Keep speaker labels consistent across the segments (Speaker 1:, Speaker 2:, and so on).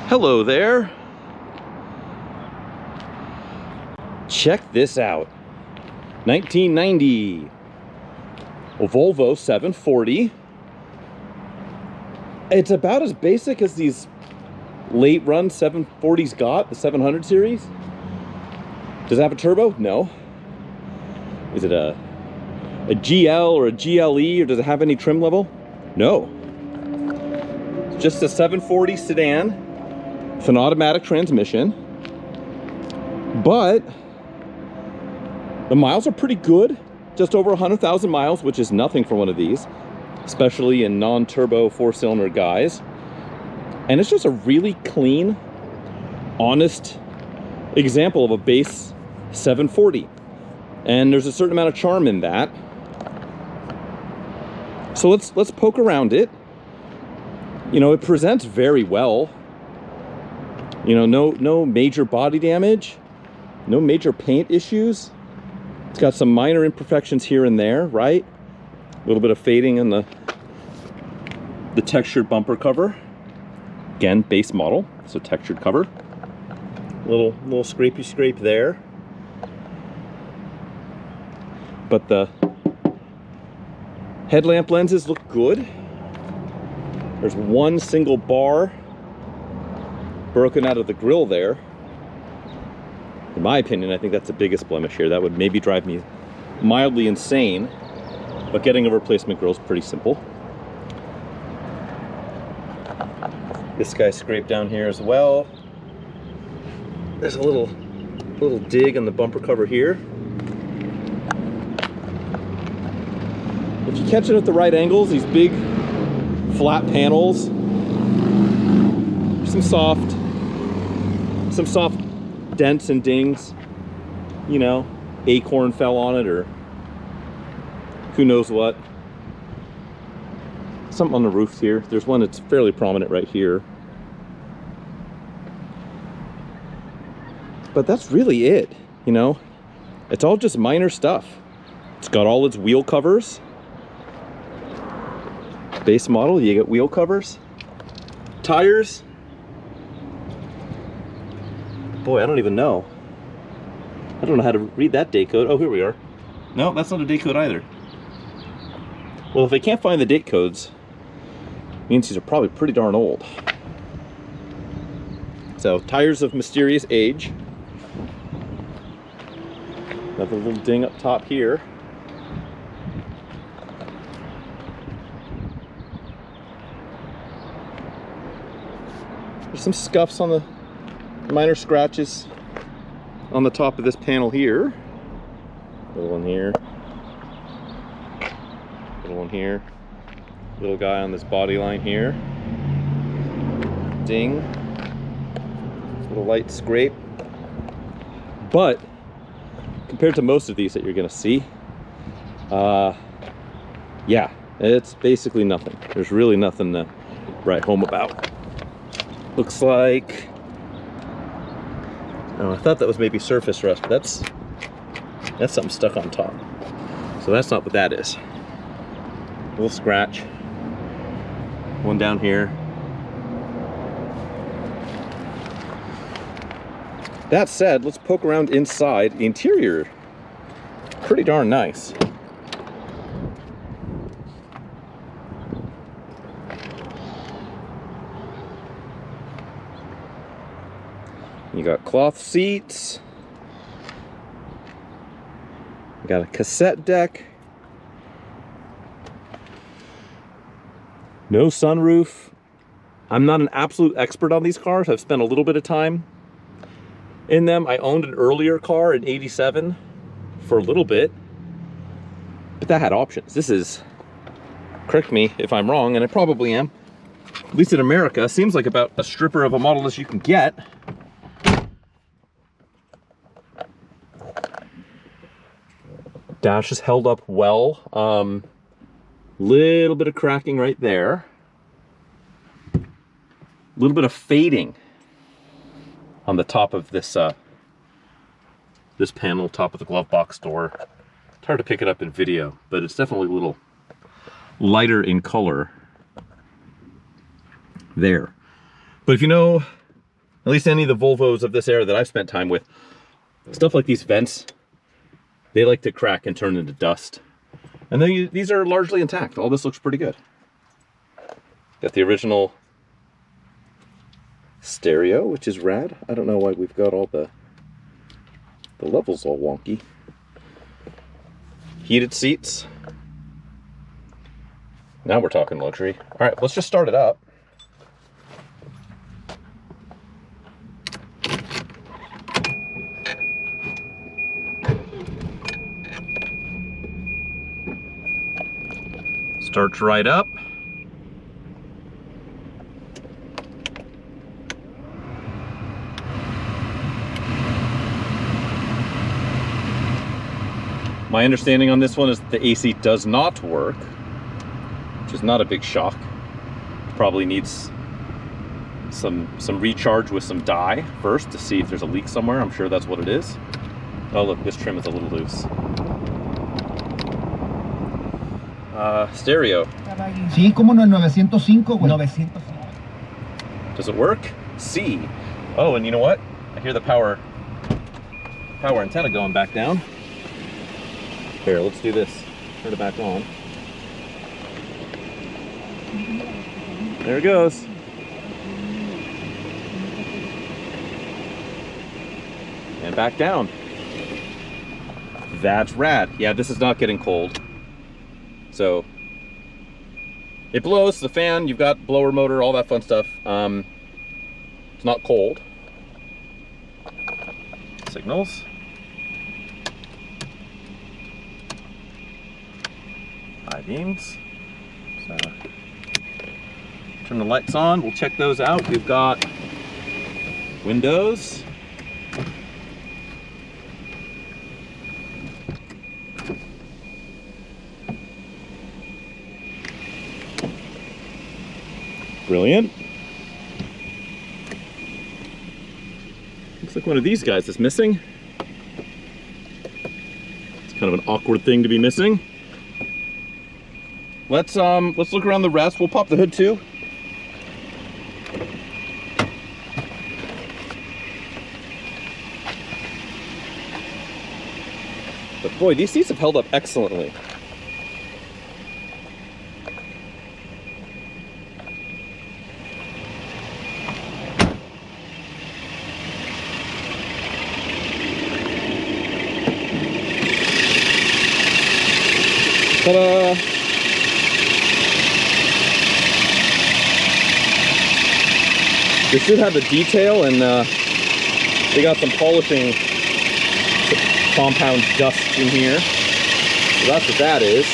Speaker 1: Hello there. Check this out. 1990. A Volvo 740. It's about as basic as these late run 740s got, the 700 series. Does it have a turbo? No. Is it a GL or a GLE, or does it have any trim level? No. It's just a 740 sedan with an automatic transmission. But the miles are pretty good. Just over 100,000 miles, which is nothing for one of these, especially in non-turbo four-cylinder guys. And it's just a really clean, honest example of a base 740. And there's a certain amount of charm in that. So let's poke around it. You know, it presents very well. You know, no major body damage, no major paint issues. It's got some minor imperfections here and there, right? A little bit of fading in the textured bumper cover. Again, base model, so textured cover. Little scrapey scrape there. But the headlamp lenses look good. There's one single bar broken out of the grille there. In my opinion, I think that's the biggest blemish here. That would maybe drive me mildly insane, but getting a replacement grille is pretty simple. This guy's scraped down here as well. There's a little dig on the bumper cover here. If you catch it at the right angles, these big flat panels, some soft dents and dings. You know, acorn fell on it, or who knows what. Something on the roofs here. There's one that's fairly prominent right here. But that's really it, you know. It's all just minor stuff. It's got all its wheel covers. Base model, you get wheel covers. Tires. Boy, I don't even know. I don't know how to read that date code. Oh, here we are. No, that's not a date code either. Well, if I can't find the date codes, it means these are probably pretty darn old. So, tires of mysterious age. Another little ding up top here. There's some scuffs on the minor scratches on the top of this panel here. Little one here. Little one here. Little guy on this body line here. Ding. Little light scrape. But compared to most of these that you're gonna see, yeah, it's basically nothing. There's really nothing to write home about. Looks like, oh, I thought that was maybe surface rust, but that's something stuck on top. So that's not what that is. A little scratch. One down here. That said, let's poke around inside. The interior, pretty darn nice. You got cloth seats. You got a cassette deck. No sunroof. I'm not an absolute expert on these cars. I've spent a little bit of time in them. I owned an earlier car in '87 for a little bit, but that had options. This is, correct me if I'm wrong, and I probably am, at least in America, seems like about a stripper of a model as you can get. Dash is held up well. Little bit of cracking right there. A little bit of fading on the top of this this panel, top of the glove box door. It's hard to pick it up in video, but it's definitely a little lighter in color there. But if you know At least any of the Volvos of this era that I've spent time with. Stuff like these vents, they like to crack and turn into dust. And these are largely intact. All this looks pretty good. Got the original stereo, which is rad. I don't know why we've got all the levels all wonky. Heated seats. Now we're talking luxury. All right, let's just start it up. Starts right up. My understanding on this one is that the AC does not work, which is not a big shock. Probably needs some recharge with some dye first to see if there's a leak somewhere. I'm sure that's what it is. Oh look, this trim is a little loose. Stereo.
Speaker 2: Sí, como no, 905, güey. 905.
Speaker 1: Does it work? C. Oh, and you know what? I hear the power antenna going back down. Here, let's do this. Turn it back on. There it goes. And back down. That's rad. Yeah, this is not getting cold. So it blows the fan, you've got blower motor, all that fun stuff. It's not cold. Signals. High beams. So turn the lights on, we'll check those out. We've got windows. Brilliant. Looks like one of these guys is missing. It's kind of an awkward thing to be missing. Let's look around the rest. We'll pop the hood too. But boy, these seats have held up excellently. Ta-da! They should have a detail, and they got some polishing compound dust in here. So that's what that is.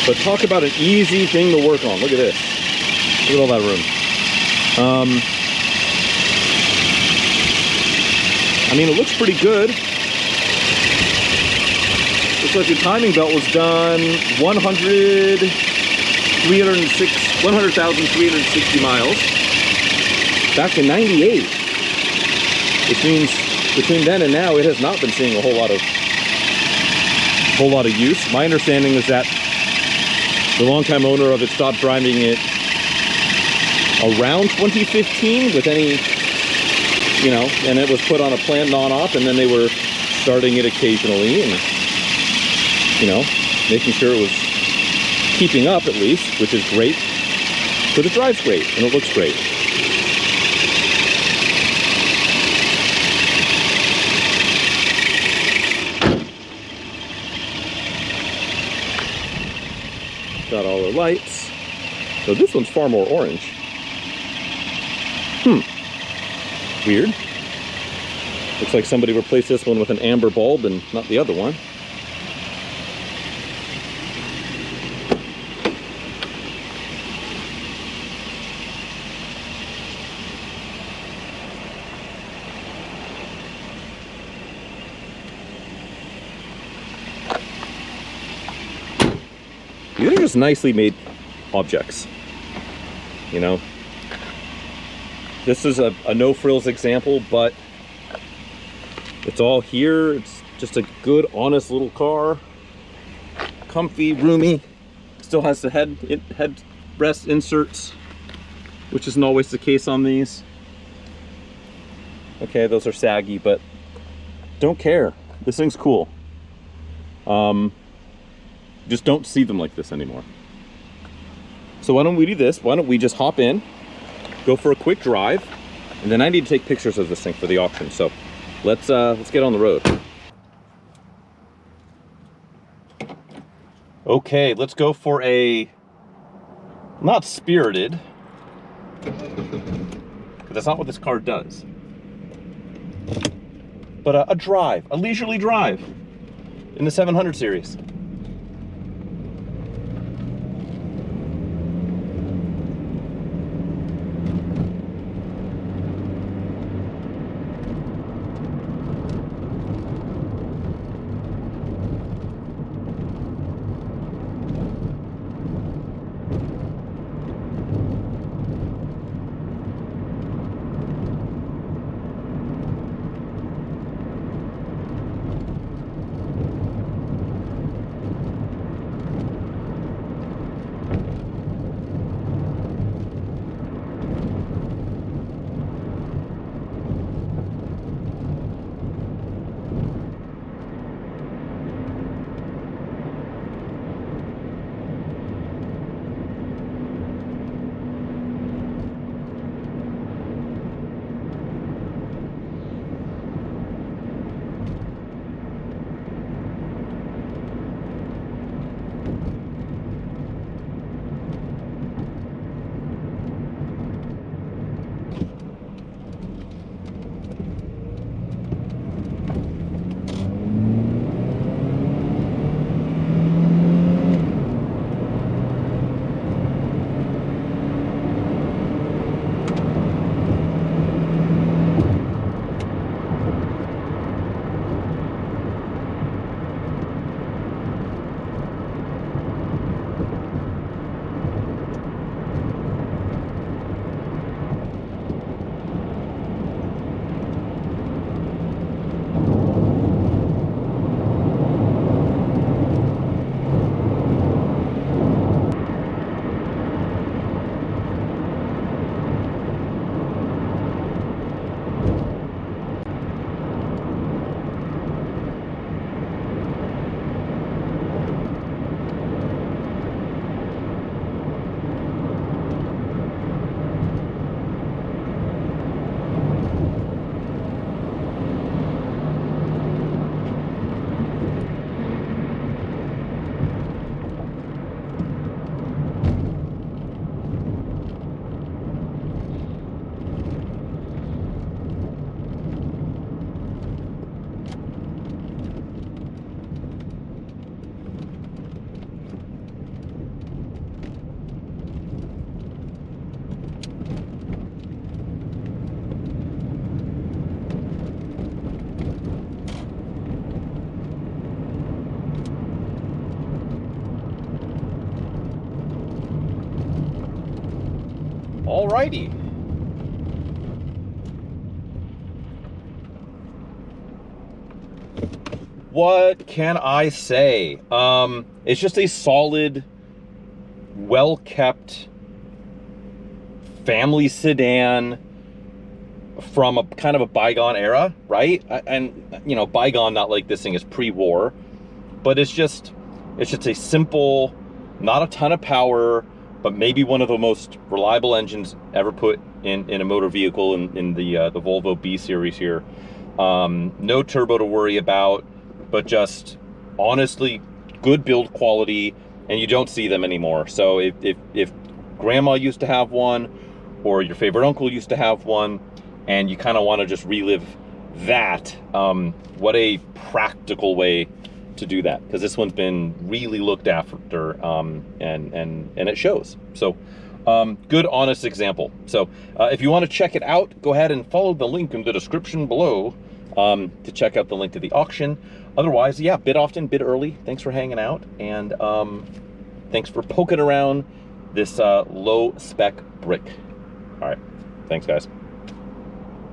Speaker 1: But talk about an easy thing to work on. Look at this. Look at all that room. I mean, it looks pretty good. Looks like the timing belt was done 100,360 miles back in '98, which means between then and now it has not been seeing a whole lot of use. My understanding is that the longtime owner of it stopped driving it around 2015 with any, you know, and it was put on a planned non-op, and then they were starting it occasionally and, you know, making sure it was keeping up at least, which is great, but it drives great and it looks great. Got all the lights. So this one's far more orange. Weird. Looks like somebody replaced this one with an amber bulb and not the other one. These are just nicely made objects, you know. This is a no-frills example, but it's all here. It's just a good, honest little car. Comfy, roomy. Still has the headrest inserts. which isn't always the case on these. Okay, those are saggy, but don't care. This thing's cool. Just don't see them like this anymore. So why don't we do this? Why don't we just hop in, go for a quick drive, and then I need to take pictures of this thing for the auction. So let's get on the road. Okay, let's go for a, not spirited, because that's not what this car does, but a drive, a leisurely drive in the 700 series. Alrighty. What can I say? It's just a solid, well-kept family sedan from a kind of a bygone era, right? And you know, bygone, not like this thing is pre-war, but it's just a simple, not a ton of power, but maybe one of the most reliable engines ever put in a motor vehicle in the Volvo B series here. No turbo to worry about, but just honestly good build quality, and you don't see them anymore. So if grandma used to have one, or your favorite uncle used to have one, and you kind of want to just relive that, what a practical way to do that, because this one's been really looked after, and it shows. So good, honest example. So if you want to check it out, go ahead and follow the link in the description below to check out the link to the auction. Otherwise, yeah, bid often, bid early. Thanks for hanging out, and thanks for poking around this low spec brick. All right, thanks guys.